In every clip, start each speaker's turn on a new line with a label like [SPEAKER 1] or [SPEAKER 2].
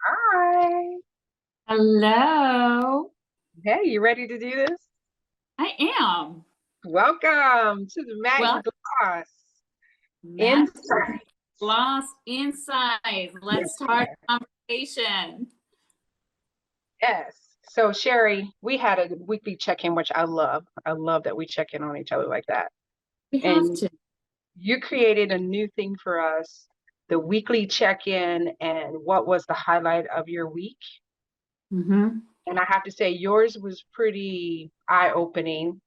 [SPEAKER 1] Hi.
[SPEAKER 2] Hello.
[SPEAKER 1] Hey, you ready to do this?
[SPEAKER 2] I am.
[SPEAKER 1] Welcome to the Matt
[SPEAKER 2] Well,
[SPEAKER 1] Gloss
[SPEAKER 2] Matt
[SPEAKER 1] Insight.
[SPEAKER 2] Gloss Inside. Let's start a conversation.
[SPEAKER 1] Yes. So, Sherry, we had a weekly check-in, which I love. I love that we check in on each other like that.
[SPEAKER 2] We have
[SPEAKER 1] And
[SPEAKER 2] to.
[SPEAKER 1] you created a new thing for us, the weekly check-in, and what was the highlight of your week?
[SPEAKER 2] Hmm.
[SPEAKER 1] And I have to say, yours was pretty eye-opening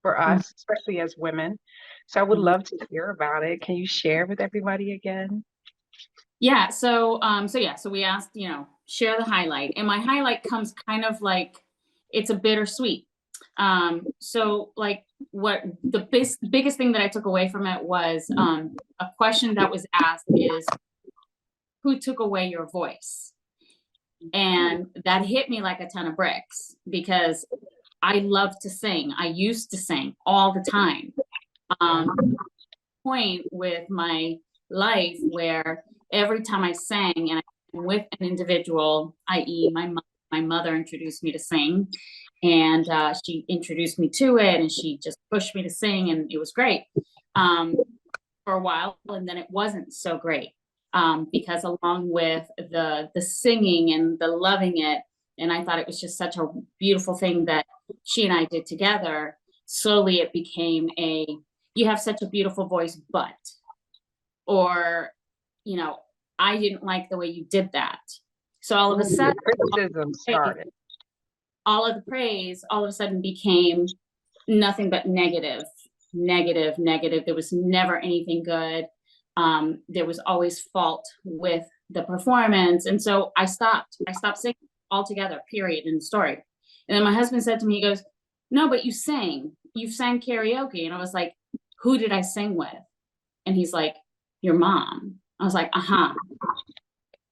[SPEAKER 1] for us, especially as women. So I would
[SPEAKER 2] Hmm.
[SPEAKER 1] love to hear about it. Can you share with everybody again?
[SPEAKER 2] Yeah. So we asked, share the highlight, and my highlight comes kind of like it's a bittersweet. So like what the biggest thing that I took away from it was a question that was asked is who took away your voice? And that hit me like a ton of bricks because I love to sing. I used to sing all the time.
[SPEAKER 1] Yeah.
[SPEAKER 2] Point with my life where every time I sang and I'm with an individual, i.e., my mother introduced me to sing, and she introduced me to it, and she just pushed me to sing, and it was great for a while, and then it wasn't so great because along with the singing and the loving it, and I thought it was just such a beautiful thing that she and I did together. Slowly, it became a you have such a beautiful voice, but or you know I didn't like the way you did that. So all of a
[SPEAKER 1] Ooh,
[SPEAKER 2] sudden,
[SPEAKER 1] the criticism started.
[SPEAKER 2] all of the praise all of a sudden became nothing but negative, negative, negative. There was never anything good. There was always fault with the performance. And so I stopped singing altogether, period, in the story. And then my husband said to me, he goes, no, but you sang karaoke. And I was like, who did I sing with? And he's like, your mom. I was like, uh-huh.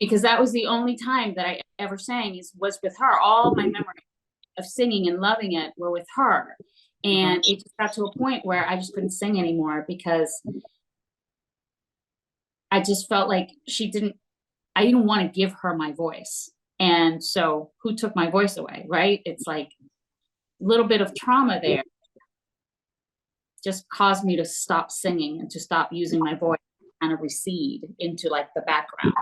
[SPEAKER 2] Because that was the only time that I ever sang was with her. All my memories of singing and loving it were with her.
[SPEAKER 1] Mhm.
[SPEAKER 2] And it just got to a point where I just couldn't sing anymore because I just felt like I didn't want to give her my voice. And so who took my voice away, right? It's like a little bit of trauma there just caused me to stop singing and to stop using my voice, kind of recede into like the background.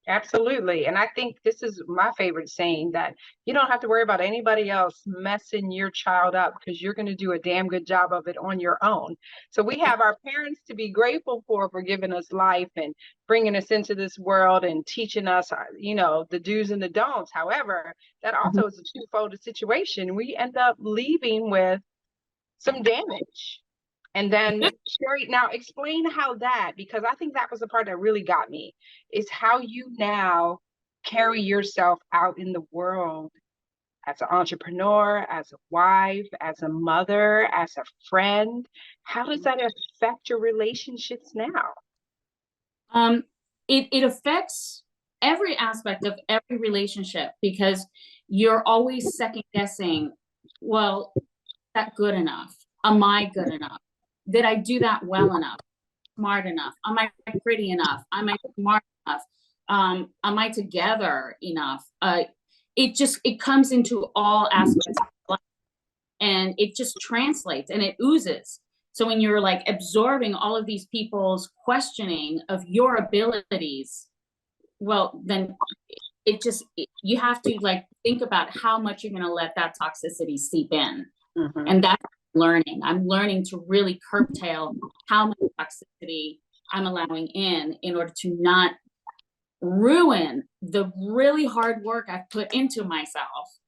[SPEAKER 1] Absolutely. And I think this is my favorite saying that you don't have to worry about anybody else messing your child up because you're going to do a damn good job of it on your own. So we have our parents to be grateful for giving us life and bringing us into this world and teaching us, the do's and the don'ts. However, that
[SPEAKER 2] Mhm.
[SPEAKER 1] also is a twofold situation. We end up leaving with some damage. And then Sherry, now explain how that, because I think that was the part that really got me, is how you now carry yourself out in the world as an entrepreneur, as a wife, as a mother, as a friend. How does that affect your relationships now?
[SPEAKER 2] Um, it affects every aspect of every relationship because you're always second guessing, well, is that good enough? Am I good enough? Did I do that well enough? Smart enough? Am I pretty enough? Am I smart enough? Am I together enough? It comes into all aspects of life and it just translates and it oozes. So when you're like absorbing all of these people's questioning of your abilities, well, then you have to like think about how much you're going to let that toxicity seep in.
[SPEAKER 1] Mhm.
[SPEAKER 2] And that's learning. I'm learning to really curtail how much toxicity I'm allowing in order to not ruin the really hard work I've put into myself,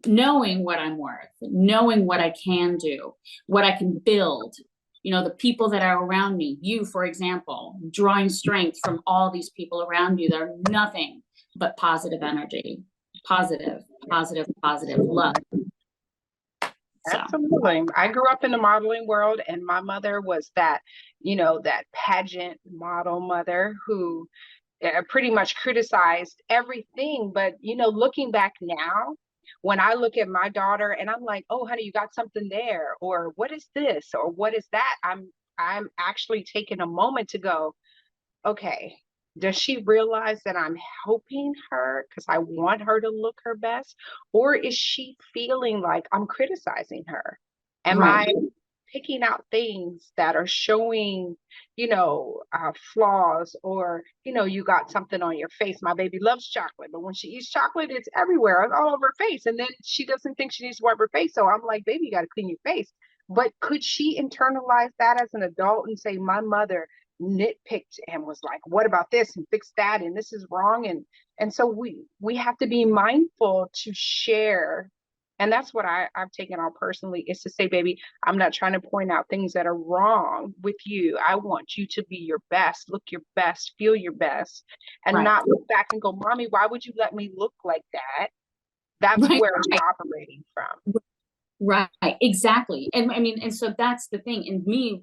[SPEAKER 2] knowing what I'm worth, knowing what I can do, what I can build. The people that are around me, you, for example, drawing strength from all these people around you that are nothing but positive energy, positive, positive, positive love. So,
[SPEAKER 1] Absolutely. I grew up in the modeling world, and my mother was that pageant model mother who pretty much criticized everything. But, looking back now, when I look at my daughter and I'm like, oh, honey, you got something there, or what is this, or what is that? I'm actually taking a moment to go, okay. Does she realize that I'm helping her because I want her to look her best? Or is she feeling like I'm criticizing her? Am
[SPEAKER 2] Right.
[SPEAKER 1] I picking out things that are showing, flaws, or, you got something on your face. My baby loves chocolate, but when she eats chocolate, it's everywhere, it's all over her face. And then she doesn't think she needs to wipe her face. So I'm like, baby, you got to clean your face. But could she internalize that as an adult and say, my mother nitpicked and was like, what about this and fix that? And this is wrong. And so we have to be mindful to share. And that's what I've taken on personally, is to say, baby, I'm not trying to point out things that are wrong with you. I want you to be your best, look your best, feel your best, and
[SPEAKER 2] Right.
[SPEAKER 1] not look back and go, mommy, why would you let me look like that? That's
[SPEAKER 2] Right.
[SPEAKER 1] where I'm operating from.
[SPEAKER 2] Right, exactly. And I mean, and so that's the thing. And me,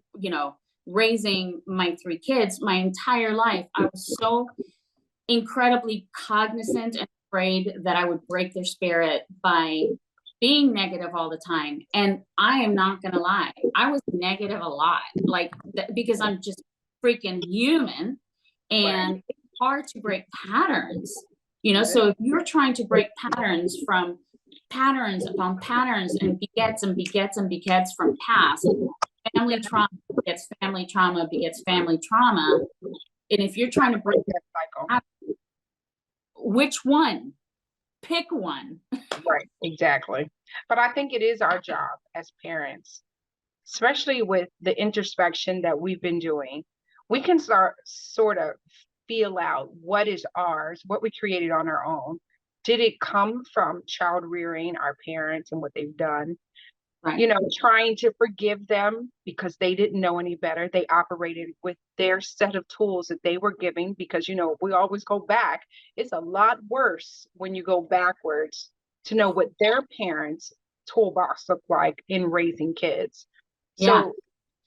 [SPEAKER 2] raising my 3 kids, my entire life, I was so incredibly cognizant and afraid that I would break their spirit by being negative all the time. And I am not gonna lie, I was negative a lot, like, because I'm just freaking human, and
[SPEAKER 1] Right.
[SPEAKER 2] it's hard to break patterns, So if you're trying to break patterns from patterns upon patterns and begets and begets from past, family trauma begets family trauma begets family trauma. And if you're trying to break
[SPEAKER 1] that cycle.
[SPEAKER 2] which one? Pick one.
[SPEAKER 1] Right, exactly. But I think it is our job as parents, especially with the introspection that we've been doing. We can start sort of feel out what is ours, what we created on our own. Did it come from child rearing, our parents and what they've done?
[SPEAKER 2] Right.
[SPEAKER 1] Trying to forgive them because they didn't know any better. They operated with their set of tools that they were giving because, we always go back. It's a lot worse when you go backwards to know what their parents' toolbox looked like in raising kids.
[SPEAKER 2] Yeah.
[SPEAKER 1] So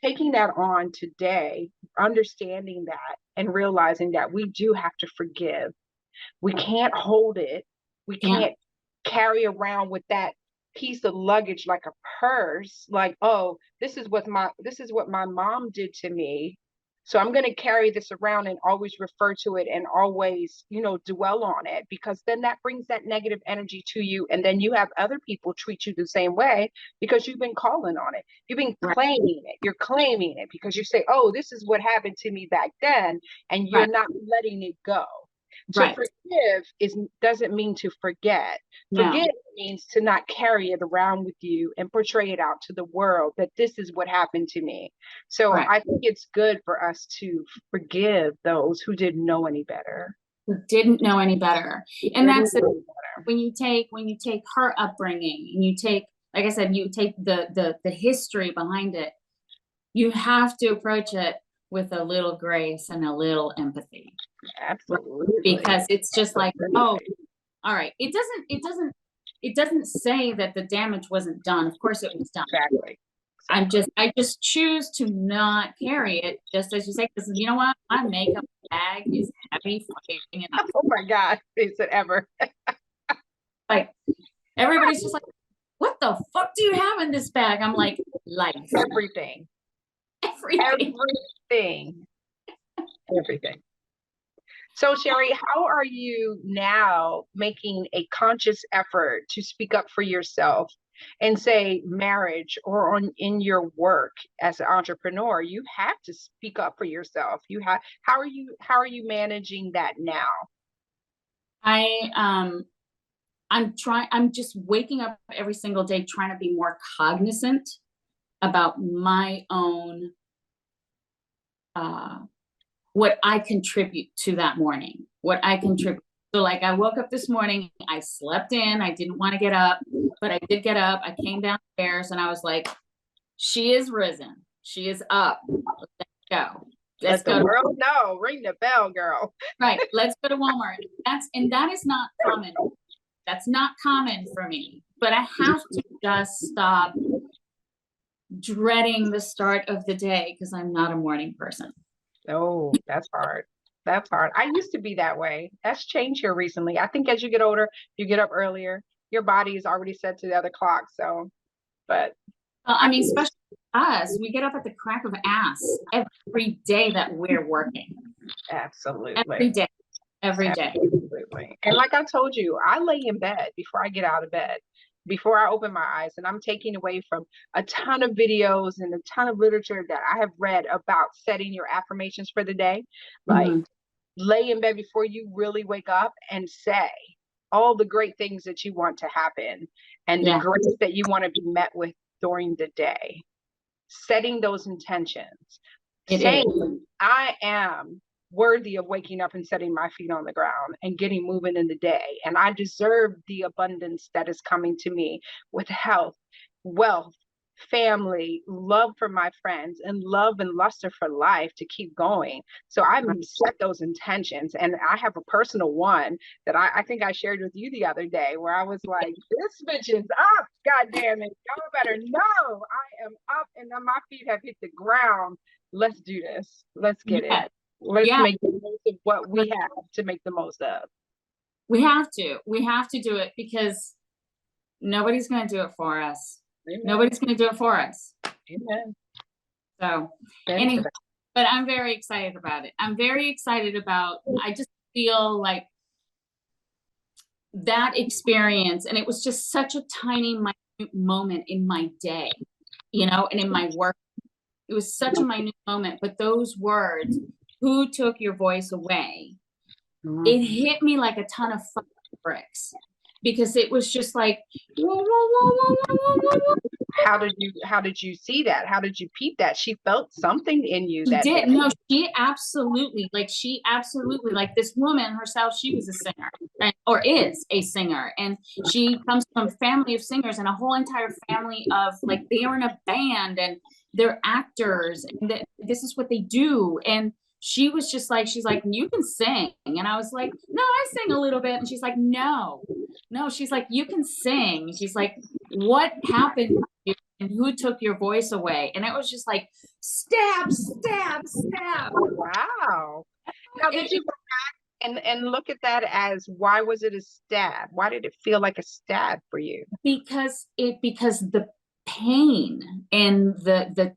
[SPEAKER 1] taking that on today, understanding that and realizing that we do have to forgive. We can't hold it. We
[SPEAKER 2] Yeah.
[SPEAKER 1] can't carry around with that piece of luggage like a purse, like, oh, this is what my mom did to me. So I'm going to carry this around and always refer to it and always, dwell on it, because then that brings that negative energy to you. And then you have other people treat you the same way because you've been calling on it. You've been
[SPEAKER 2] Right.
[SPEAKER 1] claiming it. You're claiming it because you say, oh, this is what happened to me back then. And you're
[SPEAKER 2] Right.
[SPEAKER 1] not letting it go. To
[SPEAKER 2] Right.
[SPEAKER 1] forgive doesn't mean to forget.
[SPEAKER 2] No.
[SPEAKER 1] Forgive means to not carry it around with you and portray it out to the world that this is what happened to me. So
[SPEAKER 2] Right.
[SPEAKER 1] I think it's good for us to forgive those who didn't know any better.
[SPEAKER 2] Who didn't know any better. And that's when you take her upbringing and you take, like I said, you take the history behind it, you have to approach it with a little grace and a little empathy.
[SPEAKER 1] Absolutely.
[SPEAKER 2] Because it's just like, oh, all right. It doesn't say that the damage wasn't done. Of course it was done.
[SPEAKER 1] Exactly.
[SPEAKER 2] I just choose to not carry it, just as you say, because you know what? My makeup bag is heavy fucking enough.
[SPEAKER 1] Oh my God, is it ever?
[SPEAKER 2] Like, everybody's just like, what the fuck do you have in this bag? I'm like, life.
[SPEAKER 1] Everything. Everything. So Sherry, how are you now making a conscious effort to speak up for yourself and say marriage or in your work as an entrepreneur? You have to speak up for yourself. How are you managing that now?
[SPEAKER 2] I'm just waking up every single day trying to be more cognizant about my own what I contribute to that morning, what I contribute. So like I woke up this morning, I slept in, I didn't want to get up, but I did get up. I came downstairs and I was like, she is risen. She is up. Let's go.
[SPEAKER 1] Let's go. World know. Ring the bell, girl.
[SPEAKER 2] Right. Let's go to Walmart. That is not common. That's not common for me. But I have to just stop dreading the start of the day because I'm not a morning person.
[SPEAKER 1] Oh, that's hard. That's hard. I used to be that way. That's changed here recently. I think as you get older, you get up earlier. Your body is already set to the other clock. So, but
[SPEAKER 2] I mean, especially us, we get up at the crack of ass every day that we're working.
[SPEAKER 1] Absolutely.
[SPEAKER 2] every day, every day.
[SPEAKER 1] Absolutely. And like I told you, I lay in bed before I get out of bed, before I open my eyes, and I'm taking away from a ton of videos and a ton of literature that I have read about setting your affirmations for the day. Like,
[SPEAKER 2] Mhm.
[SPEAKER 1] lay in bed before you really wake up and say all the great things that you want to happen and the
[SPEAKER 2] Yeah,
[SPEAKER 1] grace that you want to be met with during the day. Setting those intentions,
[SPEAKER 2] it is.
[SPEAKER 1] saying, I am worthy of waking up and setting my feet on the ground and getting moving in the day. And I deserve the abundance that is coming to me with health, wealth, family, love for my friends, and love and luster for life to keep going. So I set those intentions. And I have a personal one that I think I shared with you the other day where I was like, this bitch is up. God damn it. Y'all better know I am up and then my feet have hit the ground. Let's do this. Let's get it.
[SPEAKER 2] Yeah,
[SPEAKER 1] Let's
[SPEAKER 2] yeah.
[SPEAKER 1] make the most of what we have to make the most of.
[SPEAKER 2] We have to do it because nobody's going to do it for us.
[SPEAKER 1] Amen.
[SPEAKER 2] Nobody's going to do it for us.
[SPEAKER 1] Amen.
[SPEAKER 2] So,
[SPEAKER 1] Amen.
[SPEAKER 2] anyway, but I'm very excited about it. I'm very excited about, I just feel like that experience, and it was just such a tiny, minute moment in my day, you know, and in my work. It was such a minute moment, but those words, who took your voice away, it hit me like a ton of bricks, because it was just like, whoa, whoa, whoa, whoa, whoa, whoa, whoa, whoa.
[SPEAKER 1] How did you see that? How did you peep that? She felt something in you
[SPEAKER 2] She
[SPEAKER 1] that
[SPEAKER 2] did.
[SPEAKER 1] day.
[SPEAKER 2] No, she absolutely, like this woman herself, she was a singer, or is a singer. And she comes from a family of singers and a whole entire family of, like, they are in a band and they're actors and this is what they do. And she was just like, she's like, you can sing. And I was like, no, I sing a little bit. And she's like, no, she's like, you can sing. She's like, what happened to you and who took your voice away? And it was just like, stab, stab, stab.
[SPEAKER 1] Wow. Now, did you go back and look at that as, why was it a stab? Why did it feel like a stab for you?
[SPEAKER 2] Because the pain and the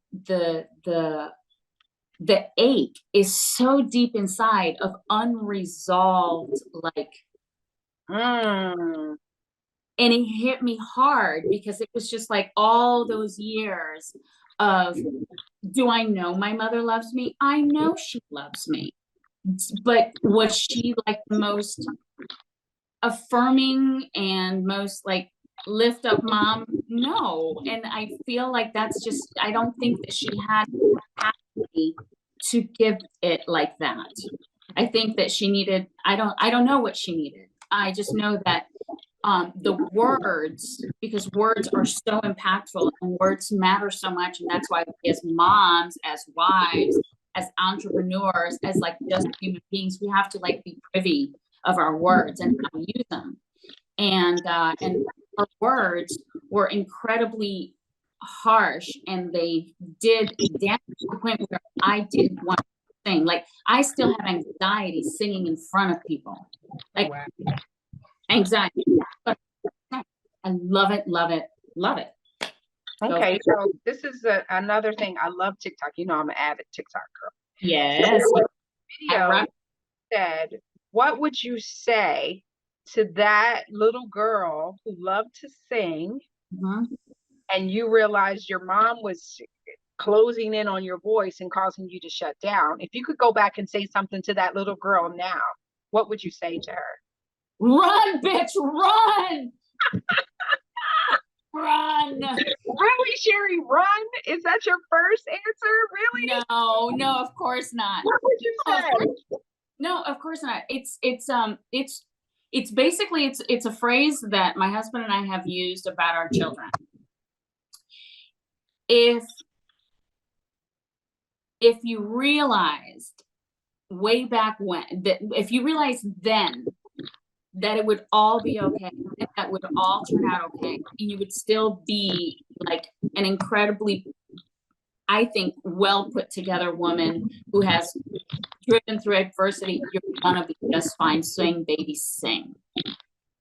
[SPEAKER 2] ache is so deep inside of unresolved, like,
[SPEAKER 1] Mm.
[SPEAKER 2] and it hit me hard because it was just like all those years of, do I know my mother loves me? I know she loves me. But was she like the most affirming and most like lift up mom? No. And I feel like that's just, I don't think that she had the capacity to give it like that. I think that she needed, I don't know what she needed. I just know that the words, because words are so impactful and words matter so much. And that's why, as moms, as wives, as entrepreneurs, as like just human beings, we have to like be privy of our words and how to use them. And her words were incredibly harsh, and they did damage to the point where I didn't want to sing. Like, I still have anxiety singing in front of people. Like,
[SPEAKER 1] Wow.
[SPEAKER 2] anxiety. But I love it, love it, love it.
[SPEAKER 1] Okay, so this is another thing. I love TikTok. You know, I'm an avid TikTok girl.
[SPEAKER 2] Yes.
[SPEAKER 1] So video said, what would you say to that little girl who loved to sing, and you realized your mom was closing in on your voice and causing you to shut down? If you could go back and say something to that little girl now, what would you say to her?
[SPEAKER 2] Run, bitch, run! Run!
[SPEAKER 1] Really, Sherry, run? Is that your first answer? Really?
[SPEAKER 2] No, of course not.
[SPEAKER 1] What would you say?
[SPEAKER 2] No, of course not. It's basically, it's a phrase that my husband and I have used about our children. If you realized way back when, that if you realized then that it would all be okay, that would all turn out okay, and you would still be like an incredibly, I think, well put together woman who has driven through adversity, you're gonna be just fine. Sing, baby, sing.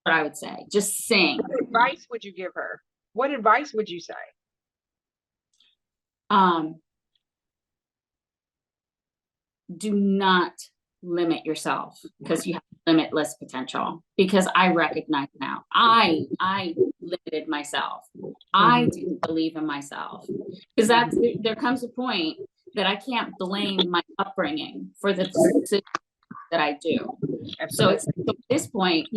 [SPEAKER 2] What I would say, just sing.
[SPEAKER 1] What advice would you give her? What advice would you say?
[SPEAKER 2] Do not limit yourself, because you have limitless potential. Because I recognize now, I limited myself. I didn't believe in myself, because there comes a point that I can't blame my upbringing for the decisions that I do. So it's at this point,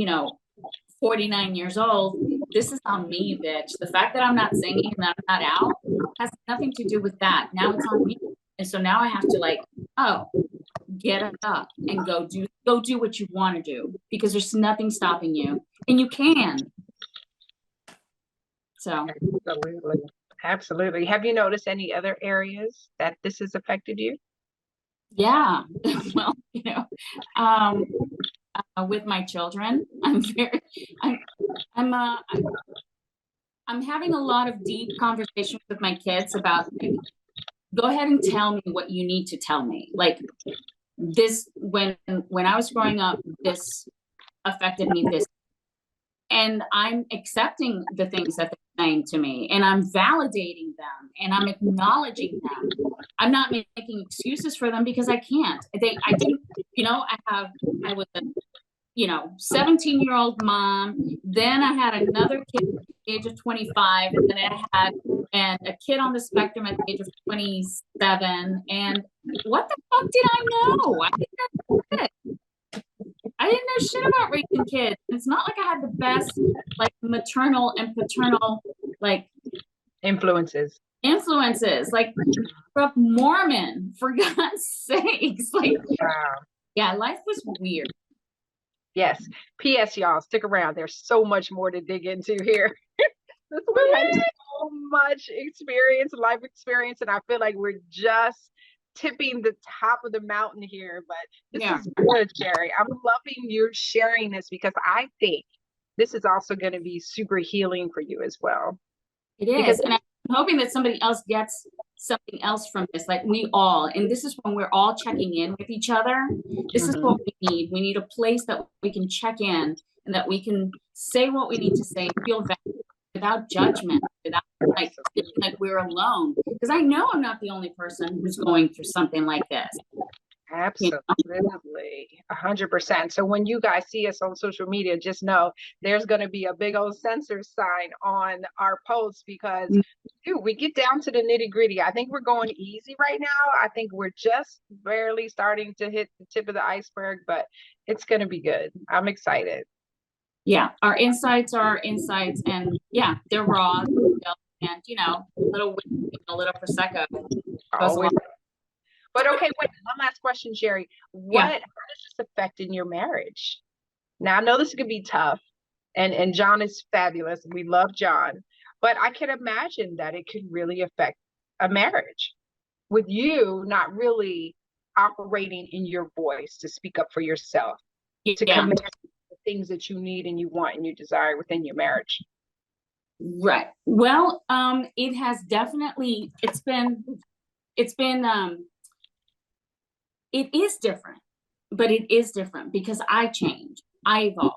[SPEAKER 2] 49 years old, this is on me, bitch. The fact that I'm not singing and that I'm not out has nothing to do with that. Now it's on me. And so now I have to get up and go do what you want to do, because there's nothing stopping you, and you can. So
[SPEAKER 1] Absolutely. Have you noticed any other areas that this has affected you?
[SPEAKER 2] Yeah. Well, with my children, I'm having a lot of deep conversations with my kids about, go ahead and tell me what you need to tell me. Like this, when I was growing up, this affected me this, and I'm accepting the things that they're saying to me, and I'm validating them, and I'm acknowledging them. I'm not making excuses for them, because I can't. I didn't, I was a 17-year-old mom. Then I had another kid at the age of 25, and then I had a kid on the spectrum at the age of 27. And what the fuck did I know? I didn't know shit about raising kids. It's not like I had the best maternal and paternal
[SPEAKER 1] influences.
[SPEAKER 2] Like, grew up Mormon, for God's sakes.
[SPEAKER 1] Wow.
[SPEAKER 2] Yeah, life was weird.
[SPEAKER 1] Yes. P.S. Y'all, stick around. There's so much more to dig into here. This one has so much life experience, and I feel like we're just tipping the top of the mountain here. But this is good, Sherry. I'm loving you sharing this, because I think this is also going to be super healing for you as well.
[SPEAKER 2] It is, and I'm hoping that somebody else gets something else from this, like we all. And this is when we're all checking in with each other. This is what we need. We need a place that we can check in, and that we can say what we need to say, feel valued, without judgment, without feeling like we're alone. Because I know I'm not the only person who's going through something like this.
[SPEAKER 1] Absolutely. 100%. So when you guys see us on social media, just know there's going to be a big old censor sign on our posts, because we get down to the nitty-gritty. I think we're going easy right now. I think we're just barely starting to hit the tip of the iceberg, but it's going to be good. I'm excited.
[SPEAKER 2] Yeah, our insights are insights, and they're raw, and a little prosecco.
[SPEAKER 1] Always. But okay, wait, one last question, Sherry. How does this affect in your marriage? Now, I know this could be tough, and John is fabulous. We love John, but I can imagine that it could really affect a marriage with you not really operating in your voice to speak up for yourself, to command the things that you need and you want and you desire within your marriage.
[SPEAKER 2] Right. Well, it has definitely, it is different, but it is different because I change, I evolve.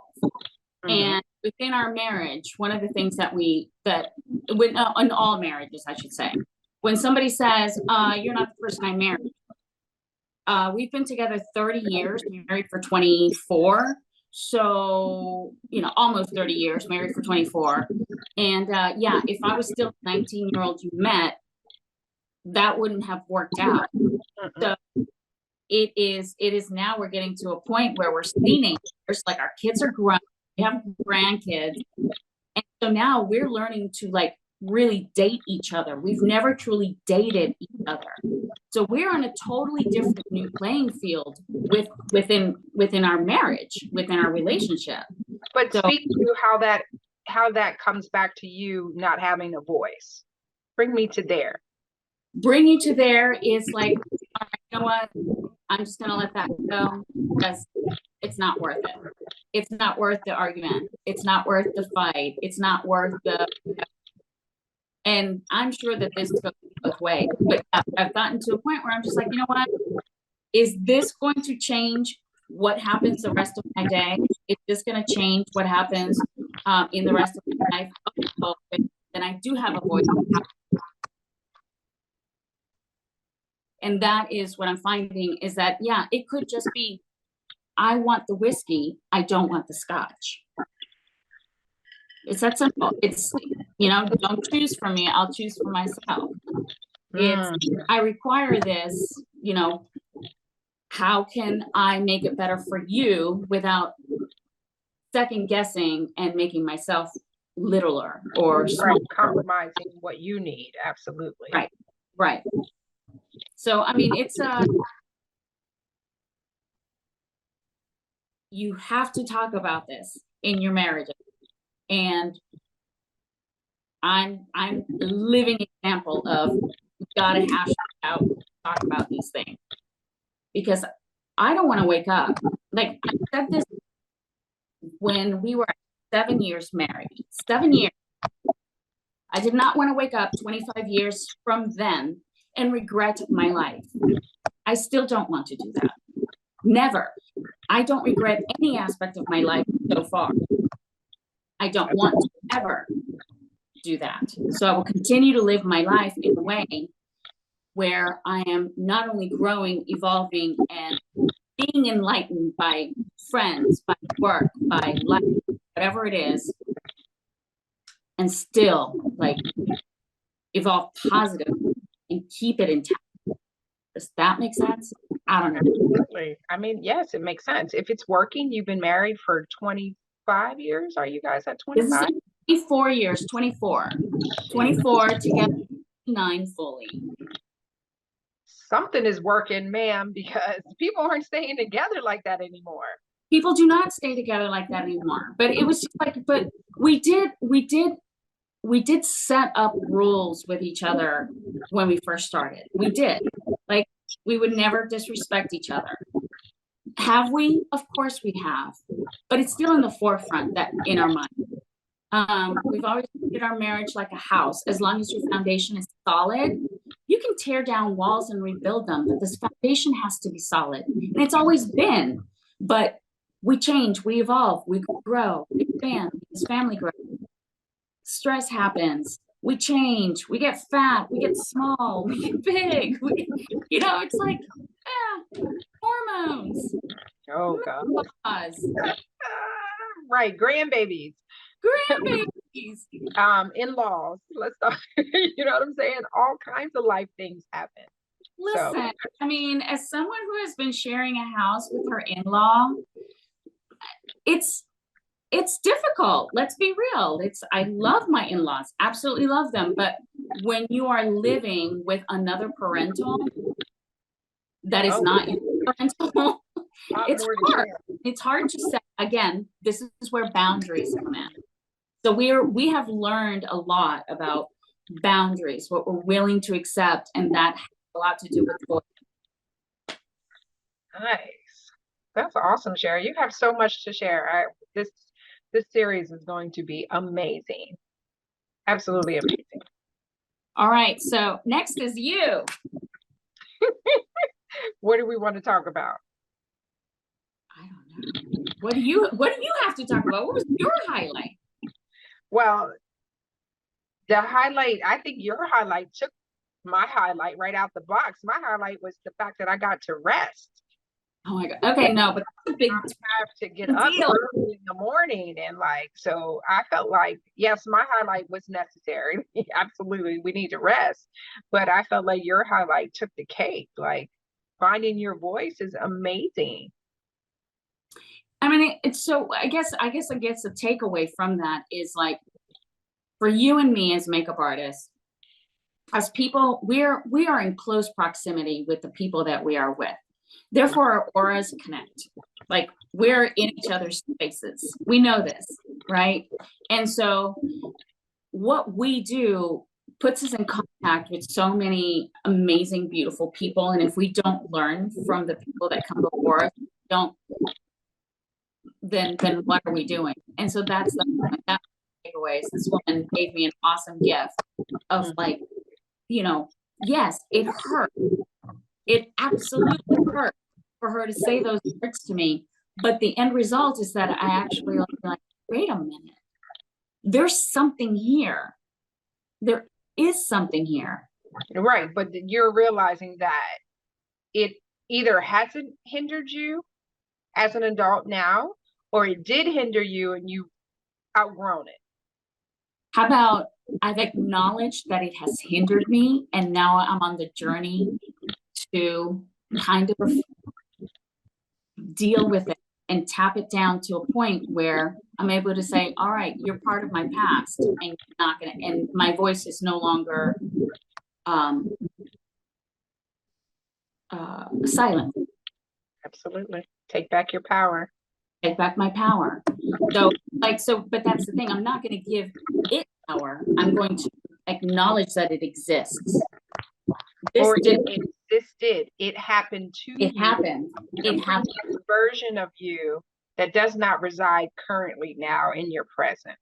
[SPEAKER 2] And within our marriage, one of the things in all marriages, I should say, when somebody says, you're not the person I married, we've been together 30 years, married for 24. So, almost 30 years, married for 24. And if I was still a 19-year-old you met, that wouldn't have worked out. So it is now we're getting to a point where we're teenagers, like our kids are grown, we have grandkids. And so now we're learning to really date each other. We've never truly dated each other. So we're on a totally different new playing field within our marriage, within our relationship.
[SPEAKER 1] But speak to how that comes back to you not having a voice. Bring me to there.
[SPEAKER 2] Bring you to there is like, all right, you know what? I'm just gonna let that go because it's not worth it. It's not worth the argument. It's not worth the fight. It's not worth and I'm sure that this goes both ways, but I've gotten to a point where I'm just like, you know what? Is this going to change what happens the rest of my day? Is this going to change what happens in the rest of my life? Then I do have a voice. And that is what I'm finding is that, it could just be I want the whiskey, I don't want the scotch. It's that simple. It's, you know, don't choose for me, I'll choose for myself. It's, I require this, you know, how can I make it better for you without second guessing and making myself littler or smaller.
[SPEAKER 1] Compromising what you need. Absolutely.
[SPEAKER 2] Right. So, I mean, it's you have to talk about this in your marriage. And I'm a living example of you gotta hash it out, talk about these things. Because I don't want to wake up. Like I said this when we were 7 years married. 7 years. I did not want to wake up 25 years from then and regret my life. I still don't want to do that. Never. I don't regret any aspect of my life so far. I don't want to ever do that. So I will continue to live my life in a way where I am not only growing, evolving, and being enlightened by friends, by work, by life, whatever it is, and still like evolve positively and keep it intact. Does that make sense? I don't know.
[SPEAKER 1] Absolutely. I mean, yes, it makes sense. If it's working, you've been married for 25 years. Are you guys at
[SPEAKER 2] This is
[SPEAKER 1] 25?
[SPEAKER 2] 24 years, 24 together, 9 fully.
[SPEAKER 1] Something is working, ma'am, because people aren't staying together like that anymore.
[SPEAKER 2] People do not stay together like that anymore. But it was just like, but we did set up rules with each other when we first started. We did. Like, we would never disrespect each other. Have we? Of course we have. But it's still in the forefront that in our mind. We've always treated our marriage like a house. As long as your foundation is solid, you can tear down walls and rebuild them, but this foundation has to be solid. And it's always been. But we change, we evolve, we grow, we expand, as family grows. Stress happens, we change, we get fat, we get small, we get big. You know, it's like, hormones.
[SPEAKER 1] Oh, God.
[SPEAKER 2] Menopause.
[SPEAKER 1] Right, grandbabies. In-laws. Let's talk. You know what I'm saying? All kinds of life things happen.
[SPEAKER 2] Listen, I mean, as someone who has been sharing a house with her in-law, it's difficult. Let's be real. I love my in-laws, absolutely love them. But when you are living with another parental that is not your parental, it's hard. It's hard to say. Again, this is where boundaries come in. So we have learned a lot about boundaries, what we're willing to accept, and that has a lot to do with voice.
[SPEAKER 1] Nice. That's awesome, Sherry. You have so much to share. This series is going to be amazing. Absolutely amazing.
[SPEAKER 2] All right. So next is you.
[SPEAKER 1] What do we want to talk about?
[SPEAKER 2] I don't know. What do you have to talk about? What was your highlight?
[SPEAKER 1] Well, the highlight, I think your highlight took my highlight right out the box. My highlight was the fact that I got to rest.
[SPEAKER 2] Oh my God. Okay, no, but that's a big.
[SPEAKER 1] I have to get up early in the morning, and so I felt like, yes, my highlight was necessary. Absolutely, we need to rest. But I felt like your highlight took the cake. Like, finding your voice is amazing.
[SPEAKER 2] I mean, it's so. I guess the takeaway from that is like, for you and me as makeup artists, as people, we are in close proximity with the people that we are with. Therefore, our auras connect. Like, we're in each other's spaces. We know this, right? And so what we do puts us in contact with so many amazing, beautiful people. And if we don't learn from the people that come before us, then what are we doing? And so that's the takeaways. This woman gave me an awesome gift of like, you know, yes, it hurt. It absolutely hurt for her to say those words to me. But the end result is that I actually like, wait a minute. There's something here. There is something here.
[SPEAKER 1] Right. But you're realizing that it either hasn't hindered you as an adult now, or it did hinder you and you outgrown it?
[SPEAKER 2] How about I've acknowledged that it has hindered me, and now I'm on the journey to kind of deal with it and tap it down to a point where I'm able to say, all right, you're part of my past, and you're not gonna, and my voice is no longer silent.
[SPEAKER 1] Absolutely. Take back your power.
[SPEAKER 2] Take back my power. So but that's the thing. I'm not going to give it power. I'm going to acknowledge that it exists.
[SPEAKER 1] It existed. It happened to you.
[SPEAKER 2] It happened. It happened.
[SPEAKER 1] A version of you that does not reside currently now in your present.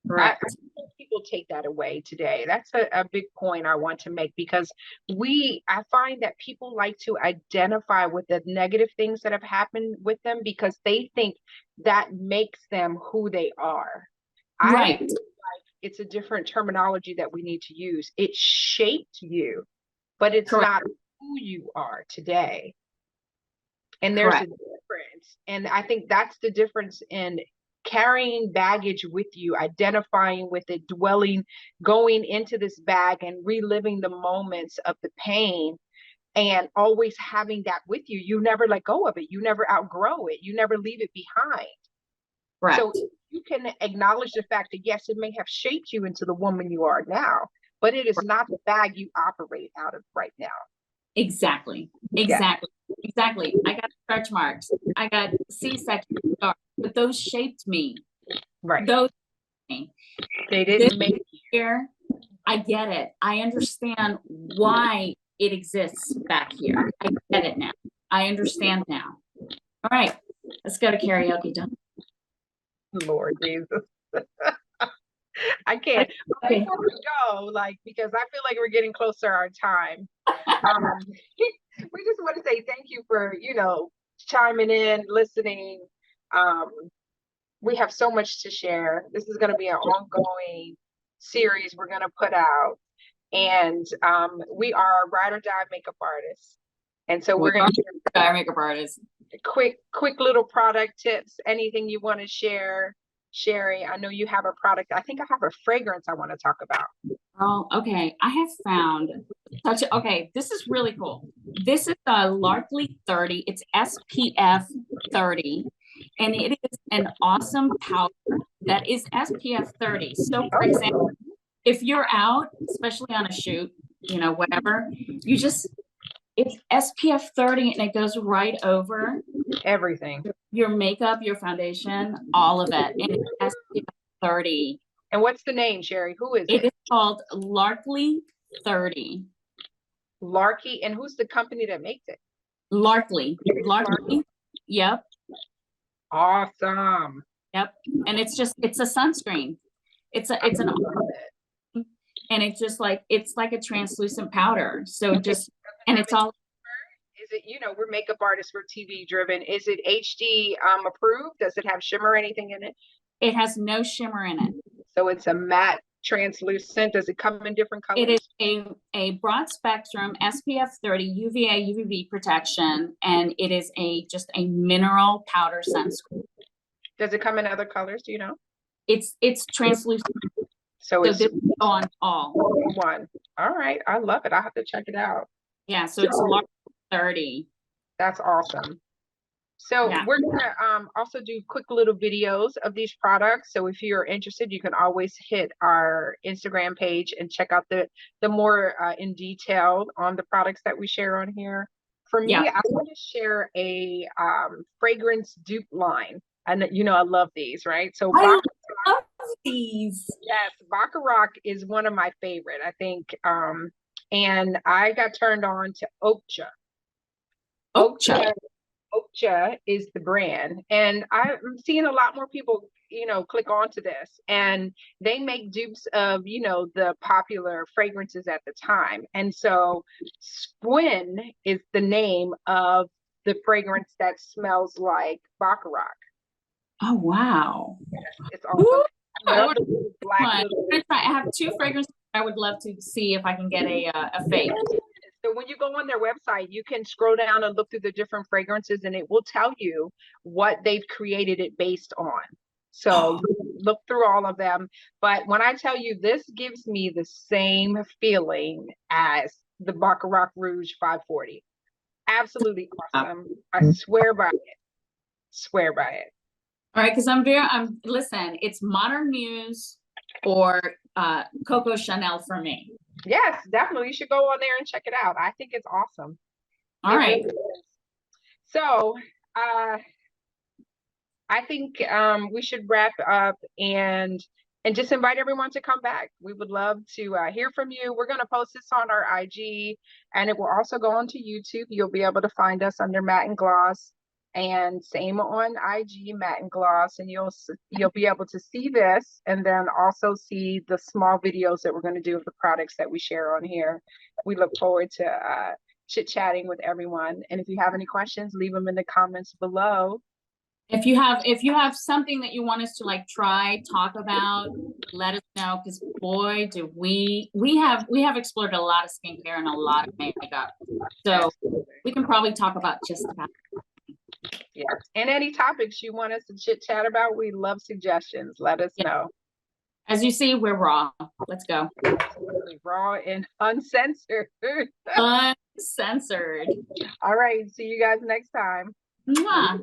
[SPEAKER 2] Correct.
[SPEAKER 1] I think people take that away today. That's a big point I want to make, because I find that people like to identify with the negative things that have happened with them because they think that makes them who they are.
[SPEAKER 2] Right.
[SPEAKER 1] I feel like it's a different terminology that we need to use. It shaped you, but it's
[SPEAKER 2] Correct.
[SPEAKER 1] not who you are today. And there's
[SPEAKER 2] Correct.
[SPEAKER 1] a difference. And I think that's the difference in carrying baggage with you, identifying with it, going into this bag and reliving the moments of the pain, and always having that with you. You never let go of it. You never outgrow it. You never leave it behind.
[SPEAKER 2] Correct.
[SPEAKER 1] So you can acknowledge the fact that, yes, it may have shaped you into the woman you are now, but it is not the bag you operate out of right now.
[SPEAKER 2] Exactly. Exactly. Yeah. Exactly. I got stretch marks. I got C-section scars, but those shaped me.
[SPEAKER 1] Right.
[SPEAKER 2] Those
[SPEAKER 1] they didn't make you.
[SPEAKER 2] Here. I get it. I understand why it exists back here. I get it now. I understand now. All right. Let's go to karaoke, Dawn.
[SPEAKER 1] Lord Jesus. I can't.
[SPEAKER 2] Okay.
[SPEAKER 1] Before we go, because I feel like we're getting closer to our time. We just want to say thank you for, chiming in, listening. We have so much to share. This is going to be an ongoing series we're going to put out. And we are ride or die makeup artists. And so we're going to
[SPEAKER 2] die makeup artists.
[SPEAKER 1] Quick little product tips, anything you want to share. Sherry, I know you have a product. I think I have a fragrance I want to talk about.
[SPEAKER 2] Oh, okay. I have found okay, this is really cool. This is a Larkley 30. It's SPF 30. And it is an awesome powder that is SPF 30. So for example, if you're out, especially on a shoot, whatever, it's SPF 30 and it goes right over
[SPEAKER 1] everything. Your
[SPEAKER 2] makeup, your foundation, all of it. And it's SPF 30.
[SPEAKER 1] And what's the name, Sherry? Who is it?
[SPEAKER 2] It is called Larkley 30.
[SPEAKER 1] Larky, and who's the company that makes it?
[SPEAKER 2] Larkley. Yep.
[SPEAKER 1] Awesome.
[SPEAKER 2] Yep. And it's a sunscreen. It's an and it's just it's like a translucent powder. So and it's all.
[SPEAKER 1] Is it, we're makeup artists, we're TV driven. Is it HD approved? Does it have shimmer or anything in it?
[SPEAKER 2] It has no shimmer in it.
[SPEAKER 1] So it's a matte translucent. Does it come in different colors?
[SPEAKER 2] It is a broad spectrum SPF 30 UVA UVB protection, and it is just a mineral powder sunscreen.
[SPEAKER 1] Does it come in other colors? Do you know?
[SPEAKER 2] It's translucent.
[SPEAKER 1] So it's
[SPEAKER 2] on all.
[SPEAKER 1] One. All right. I love it. I have to check it out.
[SPEAKER 2] Yeah. So it's large 30.
[SPEAKER 1] That's awesome. So we're gonna also do quick little videos of these products. So if you're interested, you can always hit our Instagram page and check out the more in detail on the products that we share on here. For me, I want to share a fragrance dupe line. And I love these, right? So
[SPEAKER 2] I love these.
[SPEAKER 1] Yes, Baccarat is one of my favorite, I think. And I got turned on to Okja. Okja is the brand, and I'm seeing a lot more people, click onto this, and they make dupes of, the popular fragrances at the time. And so Squin is the name of the fragrance that smells like Baccarat.
[SPEAKER 2] Oh, wow.
[SPEAKER 1] Yes, it's awesome.
[SPEAKER 2] I have two fragrances I would love to see if I can get a fake.
[SPEAKER 1] So when you go on their website, you can scroll down and look through the different fragrances, and it will tell you what they've created it based on. So look through all of them. But when I tell you, this gives me the same feeling as the Baccarat Rouge 540. Absolutely awesome. I swear by it. Swear by it.
[SPEAKER 2] All right, because listen, it's Modern Muse or Coco Chanel for me.
[SPEAKER 1] Yes, definitely. You should go on there and check it out. I think it's awesome.
[SPEAKER 2] All right.
[SPEAKER 1] Really is. So I think we should wrap up and just invite everyone to come back. We would love to hear from you. We're going to post this on our IG, and it will also go onto YouTube. You'll be able to find us under Matte and Gloss, and same on IG, Matte and Gloss, and you'll be able to see this, and then also see the small videos that we're going to do of the products that we share on here. We look forward to chit-chatting with everyone. And if you have any questions, leave them in the comments below.
[SPEAKER 2] If you have something that you want us to like talk about, let us know, because boy, do we have explored a lot of skincare and a lot of makeup. So we can probably talk about just about.
[SPEAKER 1] Yeah. And any topics you want us to chit chat about, we love suggestions. Let us know.
[SPEAKER 2] As you see, we're raw. Let's go.
[SPEAKER 1] Absolutely raw and uncensored.
[SPEAKER 2] Uncensored.
[SPEAKER 1] All right. See you guys next time.
[SPEAKER 2] Mwah.